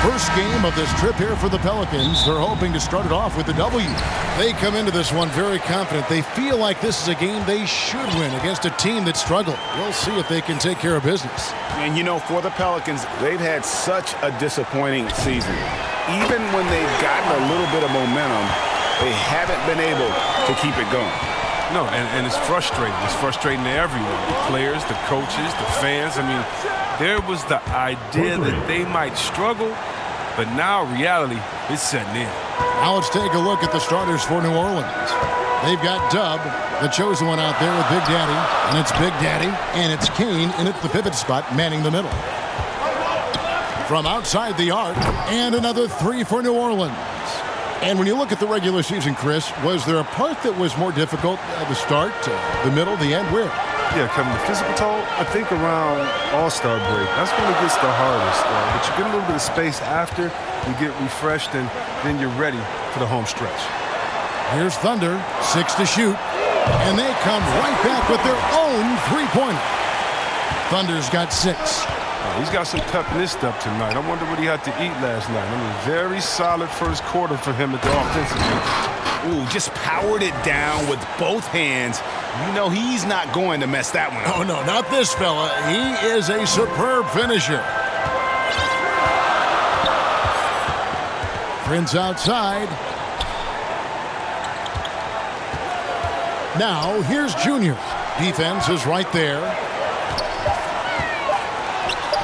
First game of this trip here for the Pelicans. They're hoping to start it off with a W. They come into this one very confident. They feel like this is a game they should win against a team that struggled. We'll see if they can take care of business. And, you know, for the Pelicans, they've had such a disappointing season. Even when they've gotten a little bit of momentum, they haven't been able to keep it going. No, and it's frustrating. It's frustrating to everyone. The players, the coaches, the fans. I mean, there was the idea that they might struggle, but now reality is setting in. Now let's take a look at the starters for New Orleans. They've got Dub, the chosen one out there with Big Daddy, and it's Big Daddy, and it's Kane in at the pivot spot, manning the middle. From outside the arc, and another three for New Orleans. And when you look at the regular season, Chris, was there a part that was more difficult at the start, the middle, the end? Where? Yeah, Kevin, the physical toll, I think around All-Star break. That's when it gets the hardest. But you get a little bit of space after, you get refreshed, and then you're ready for the home stretch. Here's Thunder, 6 to shoot. And they come right back with their own three-pointer. Thunder's got 6. He's got some pep in his step tonight. I wonder what he had to eat last night. I mean, very solid first quarter for him at the offensive end. Ooh, just powered it down with both hands. You know he's not going to mess that one up. Oh, no, not this fella. He is a superb finisher. Prince outside. Now, here's Junior. Defense is right there.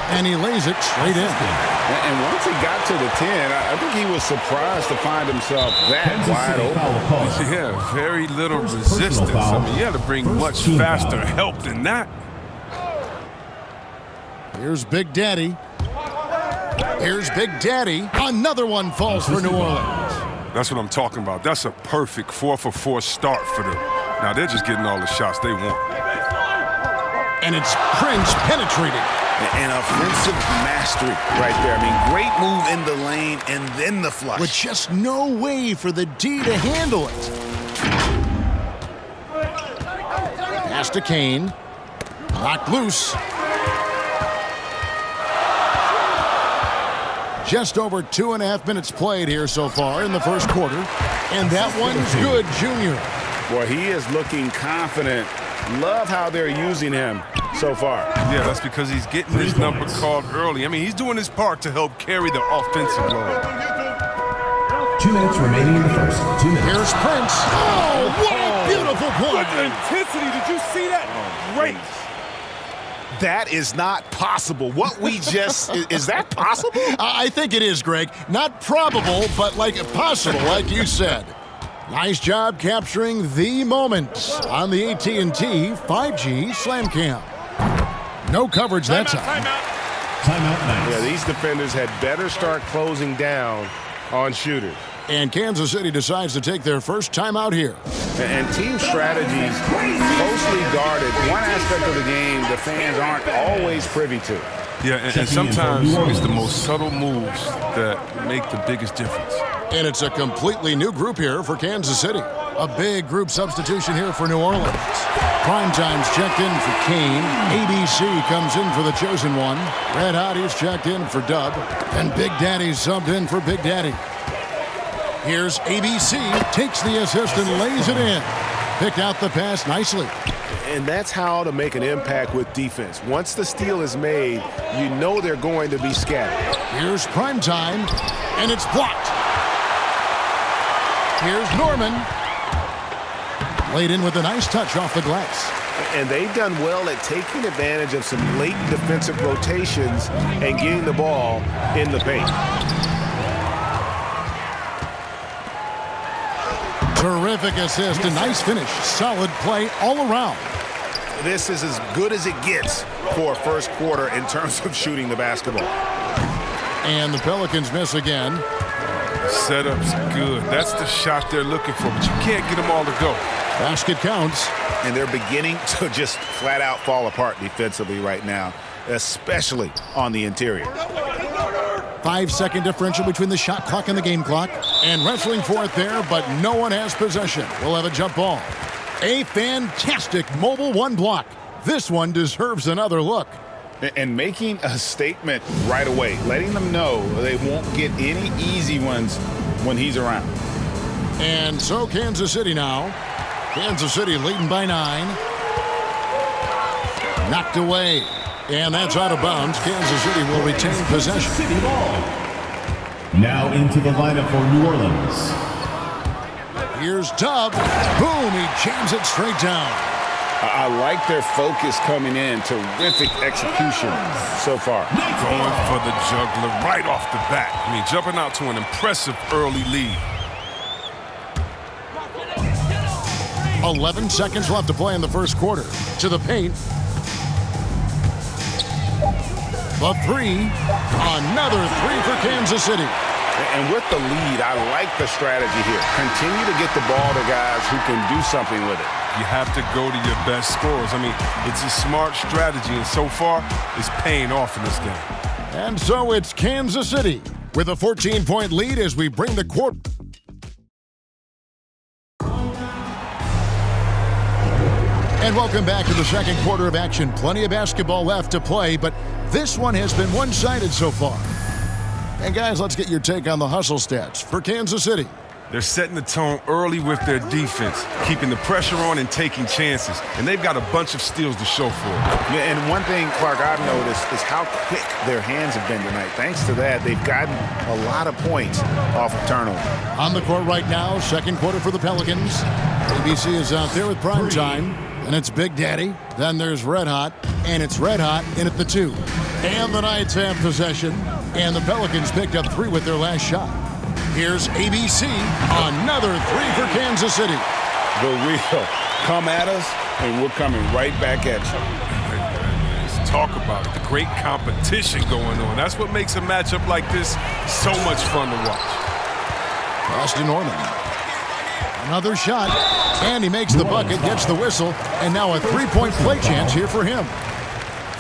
And he lays it straight in. And once he got to the 10, I think he was surprised to find himself that wide open. Yeah, very little resistance. I mean, you had to bring much faster help than that. Here's Big Daddy. Here's Big Daddy. Another one falls for New Orleans. That's what I'm talking about. That's a perfect 4-for-4 start for them. Now they're just getting all the shots they want. And it's Prince penetrating. An offensive mastery right there. I mean, great move in the lane and then the flush. With just no way for the D to handle it. Pass to Kane. Knocked loose. Just over 2.5 minutes played here so far in the first quarter. And that one's good, Junior. Boy, he is looking confident. Love how they're using him so far. Yeah, that's because he's getting his number called early. I mean, he's doing his part to help carry the offensive load. 2 minutes remaining in the first. 2 minutes. Here's Prince. Oh, what a beautiful play. What intensity. Did you see that? Great. That is not possible. What we just, is that possible? I think it is, Greg. Not probable, but like possible, like you said. Nice job capturing the moment on the AT&T 5G Slam Cam. No coverage that time. Timeout, nice. Yeah, these defenders had better start closing down on shooters. And Kansas City decides to take their first timeout here. And team strategies closely guarded. One aspect of the game the fans aren't always privy to. Yeah, and sometimes it's the most subtle moves that make the biggest difference. And it's a completely new group here for Kansas City. A big group substitution here for New Orleans. Primetime's checked in for Kane. ABC comes in for the chosen one. Red Hottie's checked in for Dub. And Big Daddy's subbed in for Big Daddy. Here's ABC, takes the assist and lays it in. Picked out the pass nicely. And that's how to make an impact with defense. Once the steal is made, you know they're going to be scattered. Here's Primetime, and it's blocked. Here's Norman. Laid in with a nice touch off the glass. And they've done well at taking advantage of some late defensive rotations and getting the ball in the paint. Terrific assist, a nice finish. Solid play all around. This is as good as it gets for a first quarter in terms of shooting the basketball. And the Pelicans miss again. Setup's good. That's the shot they're looking for, but you can't get them all to go. Basket counts. And they're beginning to just flat out fall apart defensively right now, especially on the interior. 5-second differential between the shot clock and the game clock. And wrestling for it there, but no one has possession. We'll have a jump ball. A fantastic mobile one block. This one deserves another look. And making a statement right away, letting them know they won't get any easy ones when he's around. And so Kansas City now. Kansas City leading by 9. Knocked away. And that's out of bounds. Kansas City will retain possession. City ball. Now into the lineup for New Orleans. Here's Tubb. Boom, he jams it straight down. I like their focus coming in. Terrific execution so far. Going for the juggler right off the bat. I mean, jumping out to an impressive early lead. 11 seconds left to play in the first quarter. To the paint. The 3. Another 3 for Kansas City. And with the lead, I like the strategy here. Continue to get the ball to guys who can do something with it. You have to go to your best scorers. I mean, it's a smart strategy, and so far, it's paying off in this game. And so it's Kansas City with a 14-point lead as we bring the quarter. And welcome back to the second quarter of action. Plenty of basketball left to play, but this one has been one-sided so far. And guys, let's get your take on the hustle stats for Kansas City. They're setting the tone early with their defense, keeping the pressure on and taking chances. And they've got a bunch of steals to show for it. Yeah, and one thing, Clark, I've noticed is how quick their hands have been tonight. Thanks to that, they've gotten a lot of points off of turnover. On the court right now, second quarter for the Pelicans. ABC is out there with prime time, and it's Big Daddy. Then there's Red Hot, and it's Red Hot in at the 2. And the Knights have possession, and the Pelicans picked up 3 with their last shot. Here's ABC, another 3 for Kansas City. The real come at us, and we're coming right back at you. Let's talk about it. The great competition going on. That's what makes a matchup like this so much fun to watch. Pass to Norman. Another shot, and he makes the bucket, gets the whistle, and now a 3-point play chance here for him.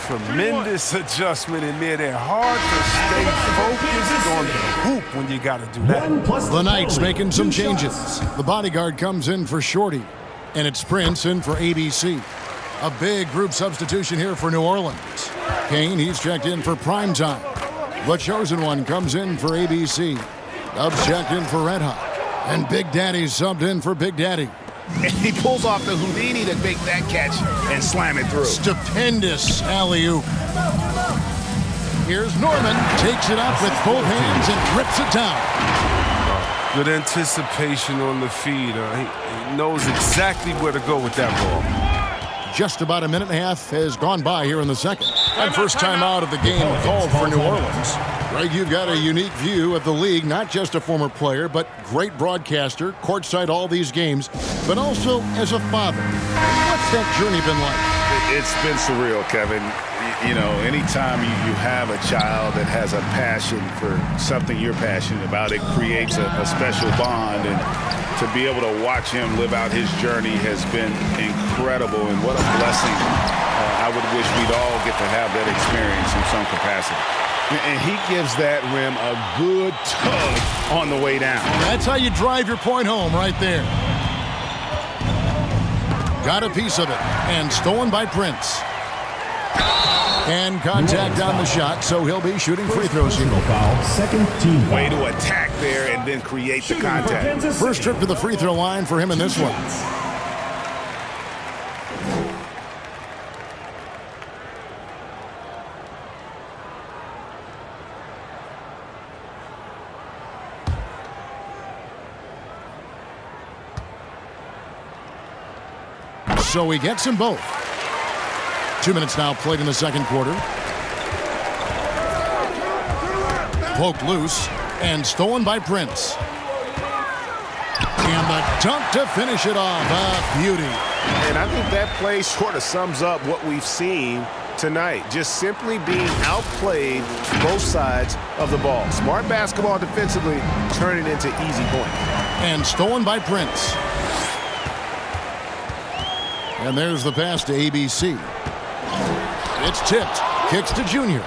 Tremendous adjustment in there. They're hard to stay focused on the hoop when you got to do that. The Knights making some changes. The bodyguard comes in for Shorty, and it's Prince in for ABC. A big group substitution here for New Orleans. Kane, he's checked in for primetime. The chosen one comes in for ABC. Dubs checked in for Red Hot. And Big Daddy subbed in for Big Daddy. And he pulls off the Houdini to make that catch and slam it through. Stupendous alley-oop. Here's Norman, takes it up with both hands and rips it down. Good anticipation on the feed. He knows exactly where to go with that ball. Just about a minute and a half has gone by here in the second. And first time out of the game called for New Orleans. Greg, you've got a unique view of the league, not just a former player, but great broadcaster, courtside all these games, but also as a father. What's that journey been like? It's been surreal, Kevin. You know, anytime you have a child that has a passion for something you're passionate about, it creates a special bond. And to be able to watch him live out his journey has been incredible. And what a blessing. I would wish we'd all get to have that experience in some capacity. And he gives that rim a good tug on the way down. That's how you drive your point home right there. Got a piece of it, and stolen by Prince. And contact on the shot, so he'll be shooting free throws here. Foul, second team foul. Way to attack there and then create the contact. First trip to the free throw line for him in this one. So he gets them both. 2 minutes now played in the second quarter. Poked loose and stolen by Prince. And the dunk to finish it off. A beauty. And I think that play sort of sums up what we've seen tonight. Just simply being outplayed both sides of the ball. Smart basketball defensively, turning into easy points. And stolen by Prince. And there's the pass to ABC. It's tipped. Kicks to Junior.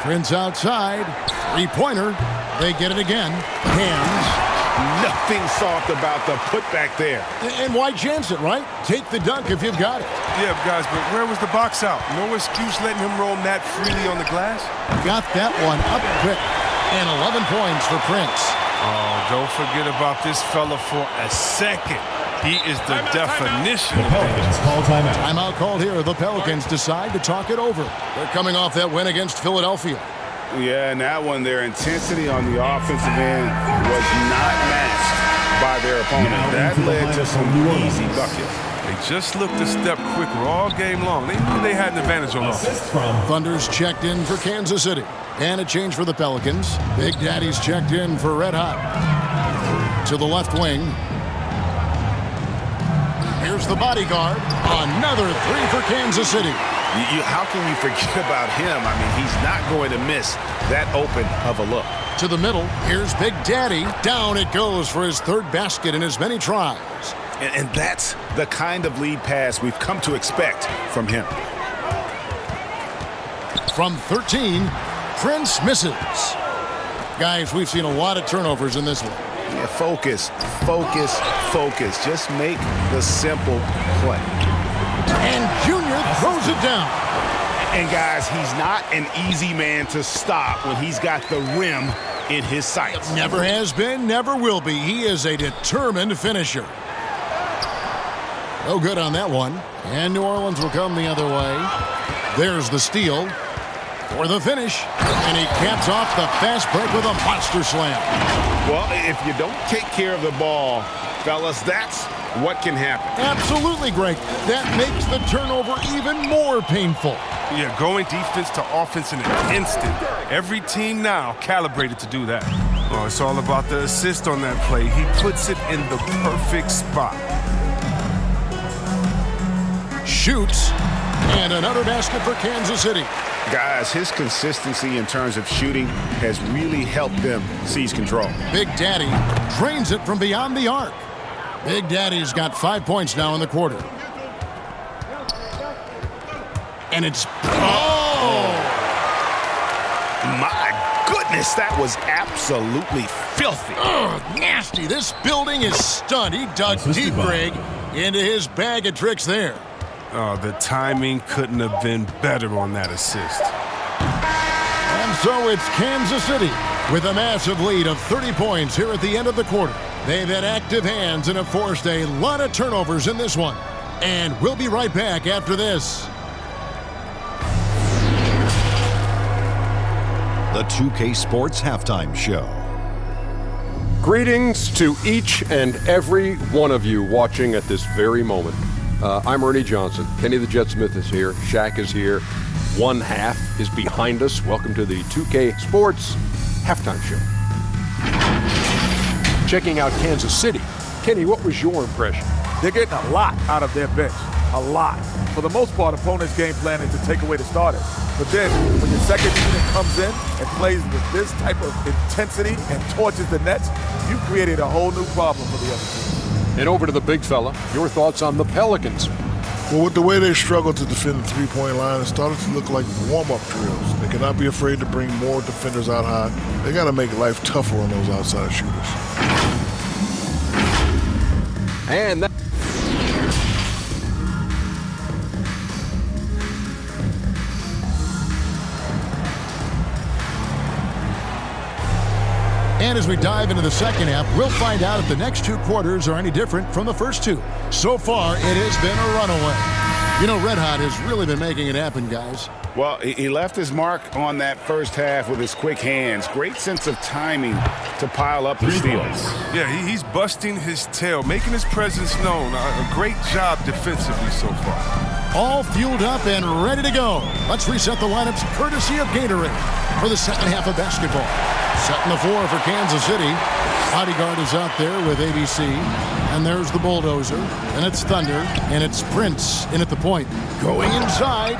Prince outside. Three-pointer. They get it again. Hands. Nothing soft about the putback there. And why chance it, right? Take the dunk if you've got it. Yeah, guys, but where was the box out? No excuse letting him roam that freely on the glass? Got that one up quick. And 11 points for Prince. Oh, don't forget about this fella for a second. He is the definition The of danger. Pelicans call timeout. Timeout called here. The Pelicans decide to talk it over. They're coming off that win against Philadelphia. Yeah, and that one, their intensity on the offensive end was not matched by their opponent. That led to some easy buckets. They just looked a step quicker all game long. They knew they had an advantage on offense. Assist from Thunder's checked in for Kansas City. And a change for the Pelicans. Big Daddy's checked in for Red Hot. To the left wing. Here's the bodyguard. Another three for Kansas City. How can you forget about him? I mean, he's not going to miss that open of a look. To the middle. Here's Big Daddy. Down it goes for his third basket in as many tries. And that's the kind of lead pass we've come to expect from him. From 13, Prince misses. Guys, we've seen a lot of turnovers in this one. Yeah, focus, focus, focus. Just make the simple play. And Junior throws it down. And guys, he's not an easy man to stop when he's got the rim in his sights. Never has been, never will be. He is a determined finisher. No good on that one. And New Orleans will come the other way. There's the steal for the finish. And he caps off the fast break with a monster slam. Well, if you don't take care of the ball, fellas, that's what can happen. Absolutely, Greg. That makes the turnover even more painful. Yeah, going defense to offense in an instant. Every team now calibrated to do that. Oh, it's all about the assist on that play. He puts it in the perfect spot. Shoots. And another basket for Kansas City. Guys, his consistency in terms of shooting has really helped them seize control. Big Daddy drains it from beyond the arc. Big Daddy's got 5 points now in the quarter. And it's... Oh! My goodness, that was absolutely filthy. Ugh, nasty. This building is stunned. He dug deep, Greg, into his bag of tricks there. Oh, the timing couldn't have been better on that assist. And so it's Kansas City with a massive lead of 30 points here at the end of the quarter. They've had active hands and have forced a lot of turnovers in this one. And we'll be right back after this. The 2K Sports Halftime Show. Greetings to each and every one of you watching at this very moment. I'm Ernie Johnson. Kenny the Jet Smith is here. Shaq is here. One half is behind us. Welcome to the 2K Sports Halftime Show. Checking out Kansas City. Kenny, what was your impression? They're getting a lot out of their bench. A lot. For the most part, opponents' game plan is to take away the starters. But then, when your second unit comes in and plays with this type of intensity and torches the nets, you created a whole new problem for the other team. And over to the big fella. Your thoughts on the Pelicans? Well, with the way they struggle to defend the three-point line, it started to look like warm-up drills. They cannot be afraid to bring more defenders out high. They got to make life tougher on those outside shooters. And that... And as we dive into the second half, we'll find out if the next two quarters are any different from the first two. So far, it has been a runaway. You know, Red Hot has really been making it happen, guys. Well, he left his mark on that first half with his quick hands. Great sense of timing to pile up the steals. Yeah, he's busting his tail, making his presence known. A great job defensively so far. All fueled up and ready to go. Let's reset the lineups courtesy of Gatorade for the second half of basketball. Setting the floor for Kansas City. Bodyguard is out there with ABC. And there's the Bulldozer. And it's Thunder. And it's Prince in at the point. Going inside.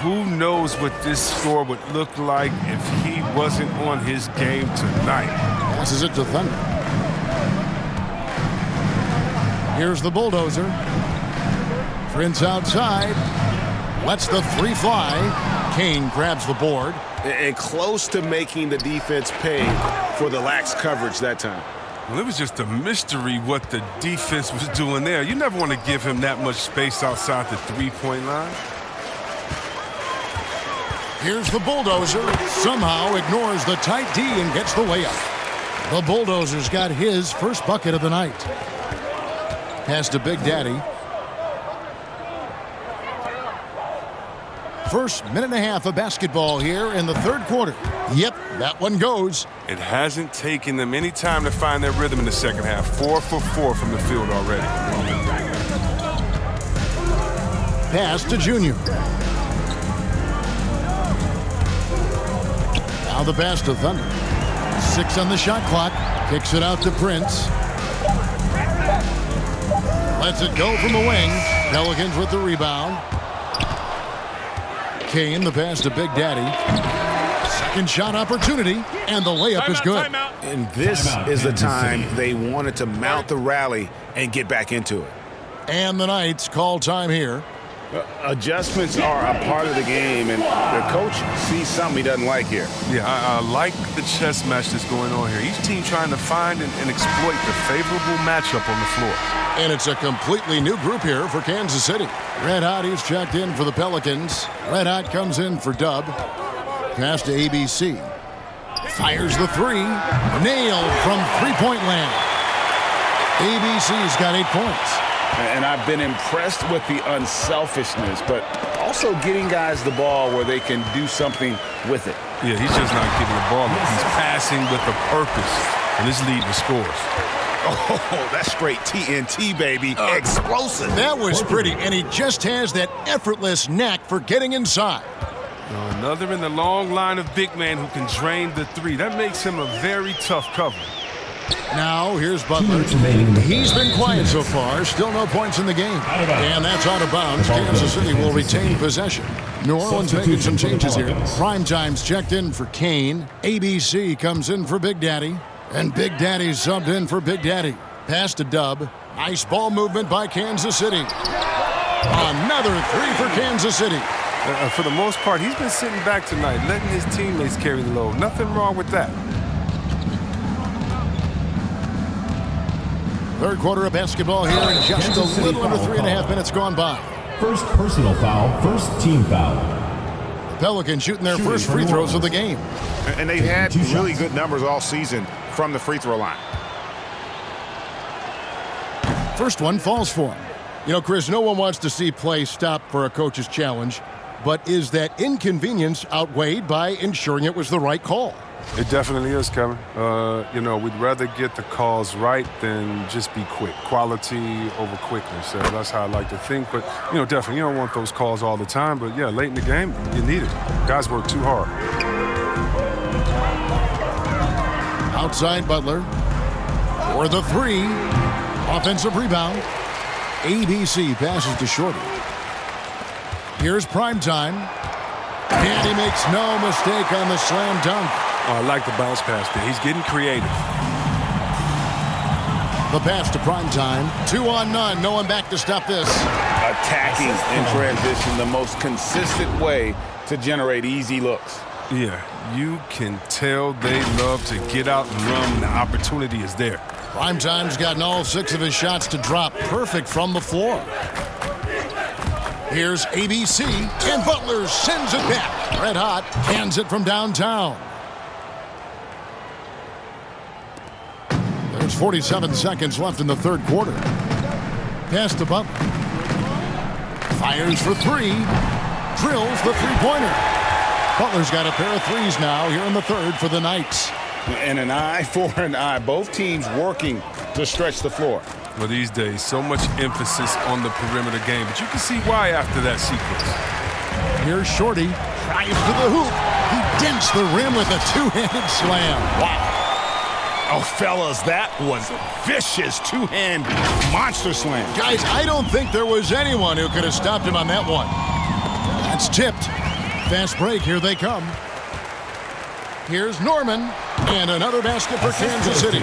Who knows what this score would look like if he wasn't on his game tonight. Passes it to Thunder. Here's the Bulldozer. Prince outside. Lets the three fly. Kane grabs the board. And close to making the defense pay for the lax coverage that time. Well, it was just a mystery what the defense was doing there. You never want to give him that much space outside the three-point line. Here's the Bulldozer. Somehow ignores the tight D and gets the layup. The Bulldozer's got his first bucket of the night. Pass to Big Daddy. First minute and a half of basketball here in the third quarter. Yep, that one goes. It hasn't taken them any time to find their rhythm in the second half. 4 for 4 from the field already. Pass to Junior. Now the pass to Thunder. 6 on the shot clock. Kicks it out to Prince. Lets it go from the wing. Pelicans with the rebound. Kane, the pass to Big Daddy. Second shot opportunity, and the layup is good. And this is the time they wanted to mount the rally and get back into it. And the Knights call time here. Adjustments are a part of the game, and the coach sees something he doesn't like here. Yeah, I like the chess match that's going on here. Each team trying to find and exploit the favorable matchup on the floor. And it's a completely new group here for Kansas City. Red Hot, he's checked in for the Pelicans. Red Hot comes in for Dub. Pass to ABC. Fires the three. Nailed from three-point land. ABC's got 8 points. And I've been impressed with the unselfishness, but also getting guys the ball where they can do something with it. Yeah, he's just not getting the ball. He's passing with a purpose, and his lead with scores. Oh, that's straight TNT, baby. Explosive. That was pretty, and he just has that effortless knack for getting inside. Another in the long line of big men who can drain the three. That makes him a very tough cover. Now, here's Butler. He's been quiet so far. Still no points in the game. And that's out of bounds. Kansas City will retain possession. New Orleans making some changes here. Primetime's checked in for Kane. ABC comes in for Big Daddy. And Big Daddy's subbed in for Big Daddy. Pass to Dub. Nice ball movement by Kansas City. Another three for Kansas City. For the most part, he's been sitting back tonight, letting his teammates carry the load. Nothing wrong with that. Third quarter of basketball here, and just a little under 3.5 minutes gone by. First personal foul, first team foul. Pelicans shooting their first free throws of the game. And they've had really good numbers all season from the free throw line. First one falls for him. You know, Chris, no one wants to see play stop for a coach's challenge, but is that inconvenience outweighed by ensuring it was the right call? It definitely is, Kevin. You know, we'd rather get the calls right than just be quick. Quality over quickness. So that's how I like to think. But, you know, definitely, you don't want those calls all the time. But, yeah, late in the game, you need it. Guys work too hard. Outside Butler for the three. Offensive rebound. ABC passes to Shorty. Here's Primetime. And he makes no mistake on the slam dunk. Oh, I like the bounce pass there. He's getting creative. The pass to Primetime. 2 on none. No one back to stop this. Attacking in transition, the most consistent way to generate easy looks. Yeah, you can tell they love to get out and run when the opportunity is there. Primetime's gotten all 6 of his shots to drop. Perfect from the floor. Here's ABC, and Butler sends it back. Red Hot hands it from downtown. There's 47 seconds left in the third quarter. Pass to Butler. Fires for three. Drills the three-pointer. Butler's got a pair of threes now here in the third for the Knights. And an eye for an eye. Both teams working to stretch the floor. Well, these days, so much emphasis on the perimeter game, but you can see why after that sequence. Here's Shorty. Drives to the hoop. He dents the rim with a two-handed slam. Wow. Oh, fellas, that was a vicious two-hand monster slam. Guys, I don't think there was anyone who could have stopped him on that one. That's tipped. Fast break. Here they come. Here's Norman. And another basket for Kansas City.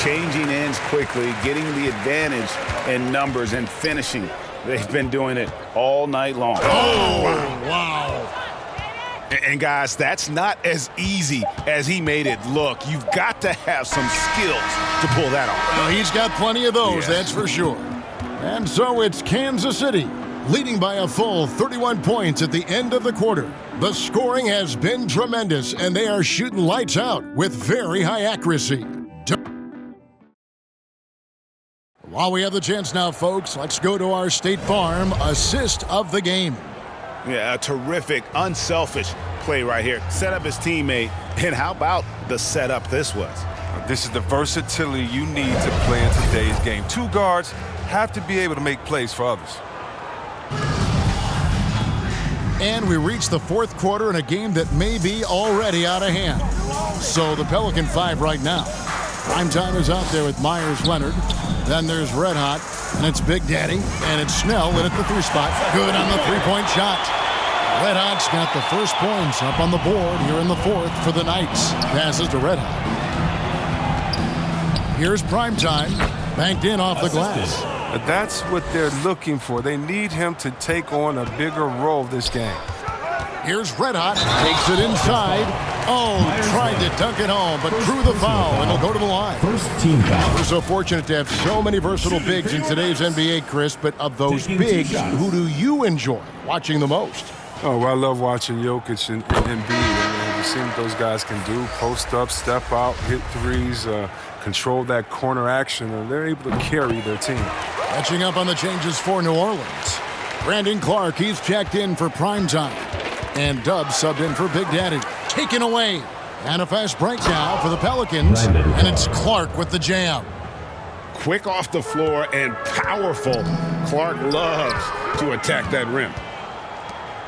Changing ends quickly, getting the advantage in numbers and finishing. They've been doing it all night long. Oh, wow. And guys, that's not as easy as he made it look. You've got to have some skills to pull that off. Well, he's got plenty of those, Yeah. that's for sure. And so it's Kansas City leading by a full 31 points at the end of the quarter. The scoring has been tremendous, and they are shooting lights out with very high accuracy. While we have the chance now, folks, let's go to our State Farm assist of the game. Yeah, a terrific, unselfish play right here. Set up his teammate, and how about the setup this was? This is the versatility you need to play in today's game. Two guards have to be able to make plays for others. And we reach the fourth quarter in a game that may be already out of hand. So the Pelican 5 right now. Prime time is out there with Myers-Leonard. Then there's Red Hot, and it's Big Daddy, and it's Snell in at the 3 spot. Good on the 3-point shot. Red Hot's got the first points up on the board here in the fourth for the Knights. Passes to Red Hot. Here's Prime time, banked in off the glass. But that's what they're looking for. They need him to take on a bigger role this game. Here's Red Hot, takes it inside. Oh, tried to dunk it home, but drew the foul, and he'll go to the line. First team foul. We're so fortunate to have so many versatile bigs in today's NBA, Chris, but of those bigs, who do you enjoy watching the most? Oh, well, I love watching Jokic and Embiid. I mean, we've seen what those guys can do. Post up, step out, hit threes, control that corner action, and they're able to carry their team. Catching up on the changes for New Orleans. Brandon Clark, he's checked in for prime time. And Dub subbed in for Big Daddy. Taken away. And a fast break now for the Pelicans. And it's Clark with the jam. Quick off the floor and powerful. Clark loves to attack that rim.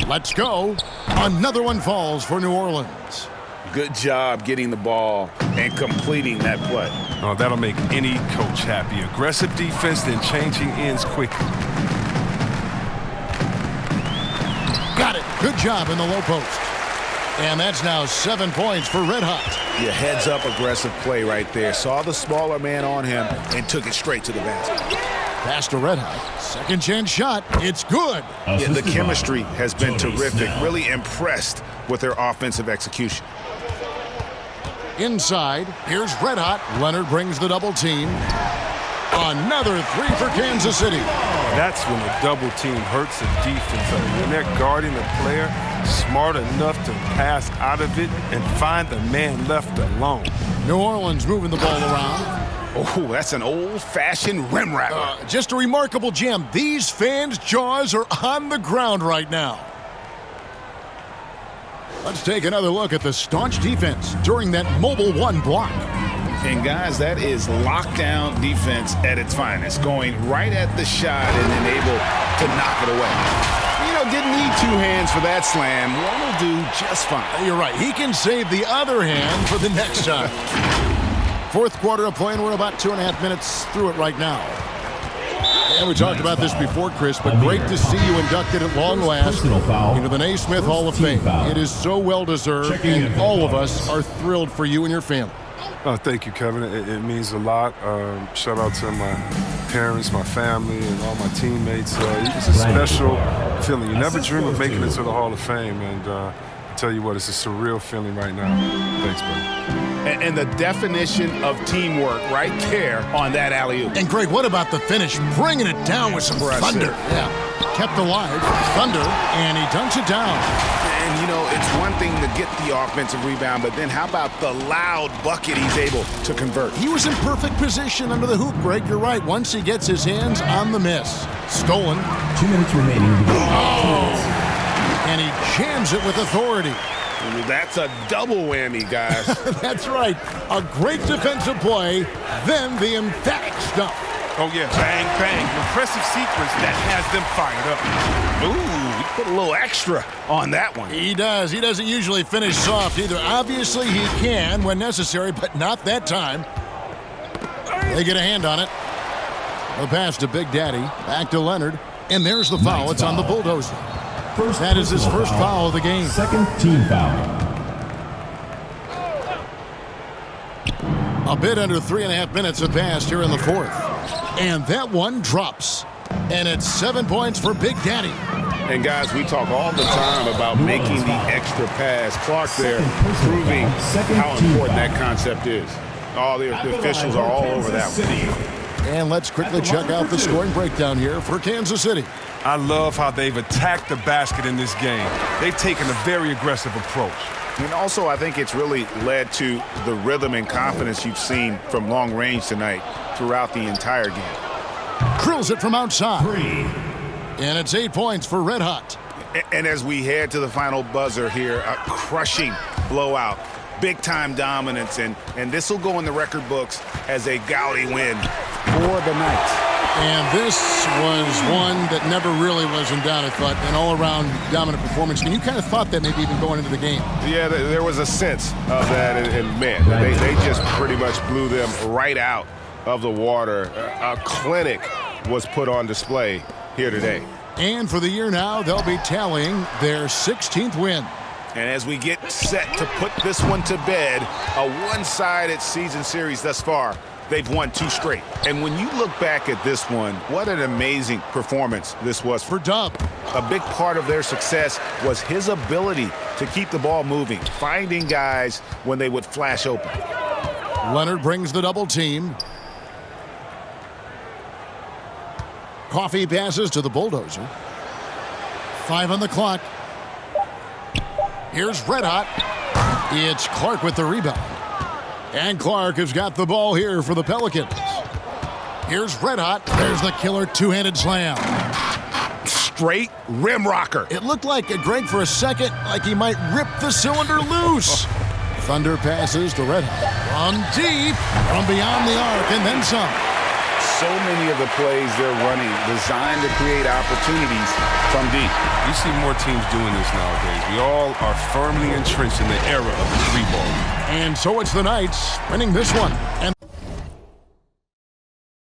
Let's go. Another one falls for New Orleans. Good job getting the ball and completing that play. Oh, that'll make any coach happy. Aggressive defense, then changing ends quickly. Got it. Good job in the low post. And that's now 7 points for Red Hot. Yeah, heads-up aggressive play right there. Saw the smaller man on him and took it straight to the basket. Pass to Red Hot. Second chance shot. It's good. Yeah, the chemistry has been terrific. Really impressed with their offensive execution. Inside, here's Red Hot. Leonard brings the double team. Another 3 for Kansas City. That's when the double team hurts the defense. When they're guarding the player, smart enough to pass out of it and find the man left alone. New Orleans moving the ball around. Oh, that's an old-fashioned rim rattler. Just a remarkable jam. These fans' jaws are on the ground right now. Let's take another look at the staunch defense during that mobile 1 block. And guys, that is lockdown defense at its finest, going right at the shot and then able to knock it away. You know, didn't need 2 hands for that slam. One will do just fine. You're right. He can save the other hand for the next time. Fourth quarter of play, and we're about 2.5 minutes through it right now. And we talked about this before, Chris, but great to see you inducted at long last into the Naismith Hall of Fame. It is so well-deserved, and all of us are thrilled for you and your family. Oh, thank you, Kevin. It means a lot. Shout out to my parents, my family, and all my teammates. It's a special feeling. You never dream of making it to the Hall of Fame, and I tell you what, it's a surreal feeling right now. Thanks, buddy. And the definition of teamwork right there on that alley-oop. And Greg, what about the finish? Bringing it down with some thunder. Yeah, kept alive, thunder, and he dunks it down. And, you know, it's one thing to get the offensive rebound, but then how about the loud bucket he's able to convert? He was in perfect position under the hoop, Greg. You're right. Once he gets his hands on the miss. Stolen. 2 minutes remaining. And he jams it with authority. That's a double whammy, guys. That's right. A great defensive play, then the emphatic stuff. Oh, yeah, bang, bang. Impressive sequence that has them fired up. Ooh, he put a little extra on that one. He does. He doesn't usually finish soft either. Obviously, he can when necessary, but not that time. They get a hand on it. The pass to Big Daddy. Back to Leonard. And there's the foul. It's on the Bulldozer. That is his first foul of the game. Second team foul. A bit under 3.5 minutes have passed here in the fourth. And that one drops. And it's 7 points for Big Daddy. And guys, we talk all the time about making the extra pass. Clark there proving how important that concept is. All the officials are all over that one. And let's quickly check out the scoring breakdown here for Kansas City. I love how they've attacked the basket in this game. They've taken a very aggressive approach. And also, I think it's really led to the rhythm and confidence you've seen from long range tonight throughout the entire game. Drills it from outside. And it's 8 points for Red Hot. And as we head to the final buzzer here, a crushing blowout, big-time dominance, and this will go in the record books as a gaudy win for the Knights. And this was one that never really was in doubt, I thought, an all-around dominant performance. And you kind of thought that maybe even going into the game. Yeah, there was a sense of that, and man, they just pretty much blew them right out of the water. A clinic was put on display here today. And for the year now, they'll be tallying their 16th win. And as we get set to put this one to bed, a one-sided season series thus far, they've won 2 straight. And when you look back at this one, what an amazing performance this was for Dub. A big part of their success was his ability to keep the ball moving, finding guys when they would flash open. Leonard brings the double team. Coffee passes to the Bulldozer. 5 on the clock. Here's Red Hot. It's Clark with the rebound. And Clark has got the ball here for the Pelicans. Here's Red Hot. There's the killer two-handed slam. Straight rim rocker. It looked like Greg for a second, like he might rip the cylinder loose. Thunder passes to Red Hot. From deep, from beyond the arc, and then some. So many of the plays they're running designed to create opportunities from deep. You see more teams doing this nowadays. We all are firmly entrenched in the era of the 3-ball. And so it's the Knights winning this one. And